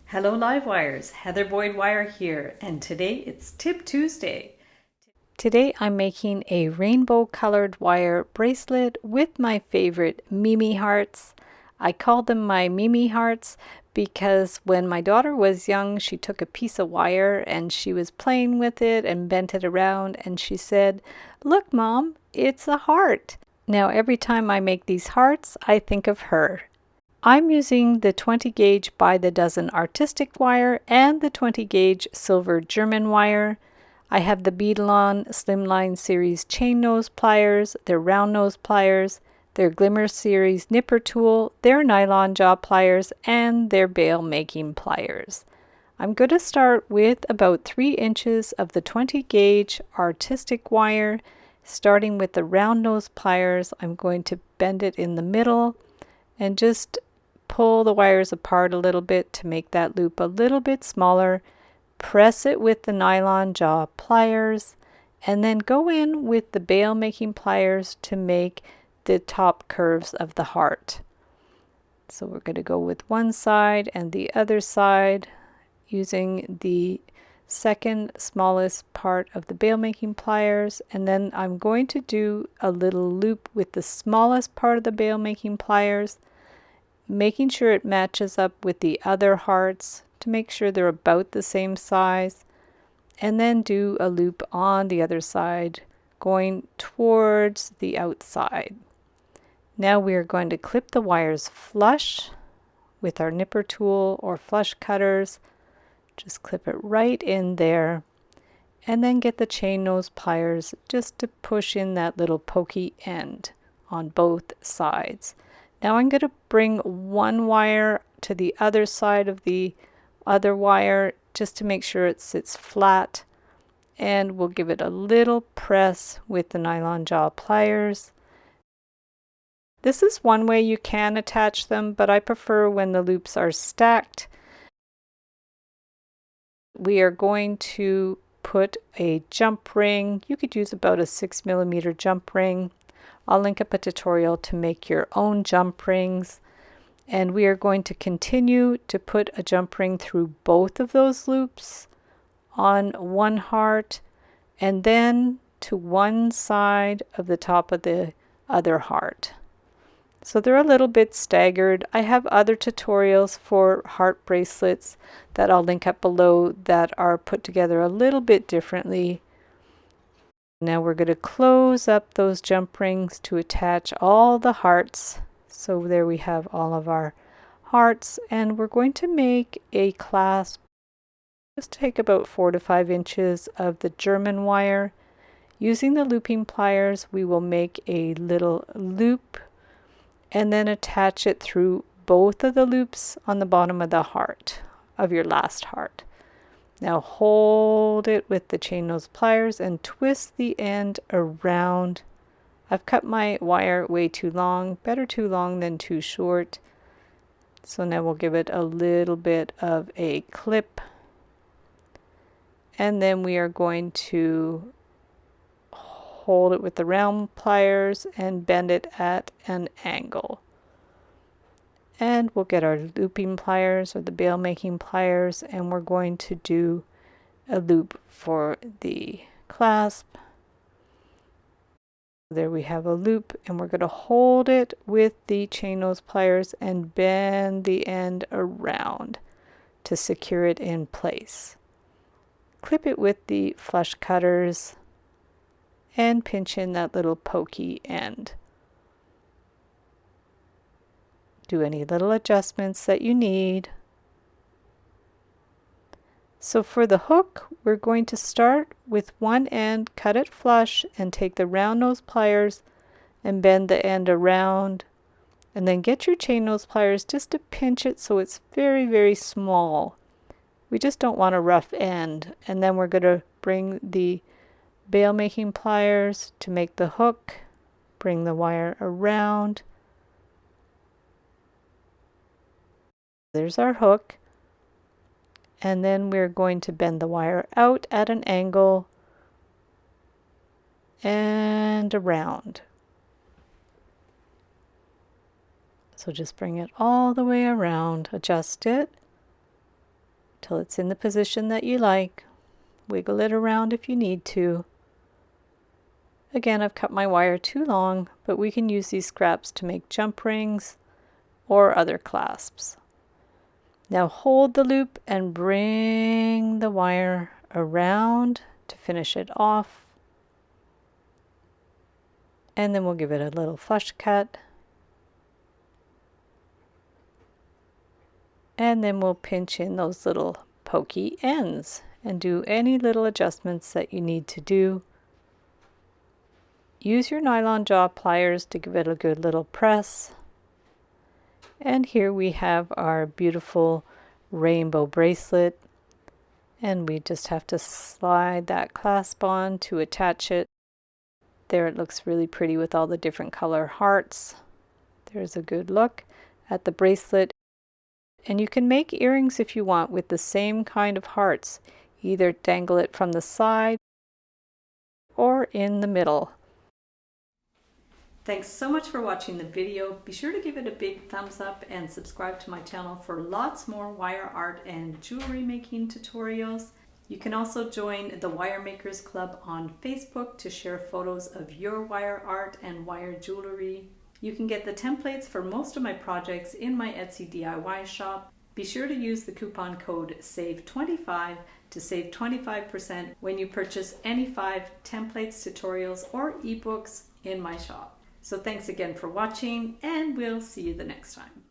Hello Live Wires, Heather Boyd Wire here, and today it's Tip Tuesday. Today I'm making a rainbow colored wire bracelet with my favorite Mimi hearts. I call them my Mimi hearts because when my daughter was young, she took a piece of wire and she was playing with it and bent it around and she said, "Look, Mom, it's a heart." Now every time I make these hearts, I think of her. I'm using the 20 gauge by the dozen artistic wire and the 20 gauge silver German wire. I have the Beadalon Slimline Series chain nose pliers, their round nose pliers, their Glimmer Series nipper tool, their nylon jaw pliers, and their bail making pliers. I'm going to start with about 3 inches of the 20 gauge artistic wire. Starting with the round nose pliers, I'm going to bend it in the middle and just pull the wires apart a little bit to make that loop a little bit smaller. Press it with the nylon jaw pliers and then go in with the bail making pliers to make the top curves of the heart. So we're going to go with one side and the other side using the second smallest part of the bail making pliers, and then I'm going to do a little loop with the smallest part of the bail making pliers, making sure it matches up with the other hearts to make sure they're about the same size, and then do a loop on the other side going towards the outside. Now we are going to clip the wires flush with our nipper tool or flush cutters. Just clip it right in there and then get the chain nose pliers just to push in that little pokey end on both sides. Now I'm going to bring one wire to the other side of the other wire just to make sure it sits flat, and we'll give it a little press with the nylon jaw pliers. This is one way you can attach them, but I prefer when the loops are stacked. We are going to put a jump ring. You could use about a 6mm jump ring. I'll link up a tutorial to make your own jump rings. And we are going to continue to put a jump ring through both of those loops on one heart and then to one side of the top of the other heart. So they're a little bit staggered. I have other tutorials for heart bracelets that I'll link up below that are put together a little bit differently. Now we're going to close up those jump rings to attach all the hearts. So there we have all of our hearts, and we're going to make a clasp. Just take about 4 to 5 inches of the German wire. Using the looping pliers, we will make a little loop and then attach it through both of the loops on the bottom of the heart, of your last heart. Now hold it with the chain nose pliers and twist the end around. I've cut my wire way too long, better too long than too short. So now we'll give it a little bit of a clip. And then we are going to hold it with the round pliers and bend it at an angle. And we'll get our looping pliers or the bail making pliers, and we're going to do a loop for the clasp. There we have a loop, and we're going to hold it with the chain nose pliers and bend the end around to secure it in place. Clip it with the flush cutters and pinch in that little pokey end. Do any little adjustments that you need. So for the hook, we're going to start with one end, cut it flush, and take the round nose pliers and bend the end around. And then get your chain nose pliers just to pinch it so it's very, very small. We just don't want a rough end. And then we're going to bring the bail making pliers to make the hook, bring the wire around. There's our hook. And then we're going to bend the wire out at an angle and around. So just bring it all the way around, adjust it, till it's in the position that you like. Wiggle it around if you need to. Again, I've cut my wire too long, but we can use these scraps to make jump rings or other clasps. Now hold the loop and bring the wire around to finish it off. And then we'll give it a little flush cut. And then we'll pinch in those little pokey ends and do any little adjustments that you need to do. Use your nylon jaw pliers to give it a good little press. And here we have our beautiful rainbow bracelet, and we just have to slide that clasp on to attach it. There it looks really pretty with all the different color hearts. There's a good look at the bracelet. And you can make earrings if you want with the same kind of hearts. Either dangle it from the side or in the middle. Thanks so much for watching the video. Be sure to give it a big thumbs up and subscribe to my channel for lots more wire art and jewelry making tutorials. You can also join the Wire Makers Club on Facebook to share photos of your wire art and wire jewelry. You can get the templates for most of my projects in my Etsy DIY shop. Be sure to use the coupon code SAVE25 to save 25% when you purchase any 5 templates, tutorials, or ebooks in my shop. So thanks again for watching, and we'll see you the next time.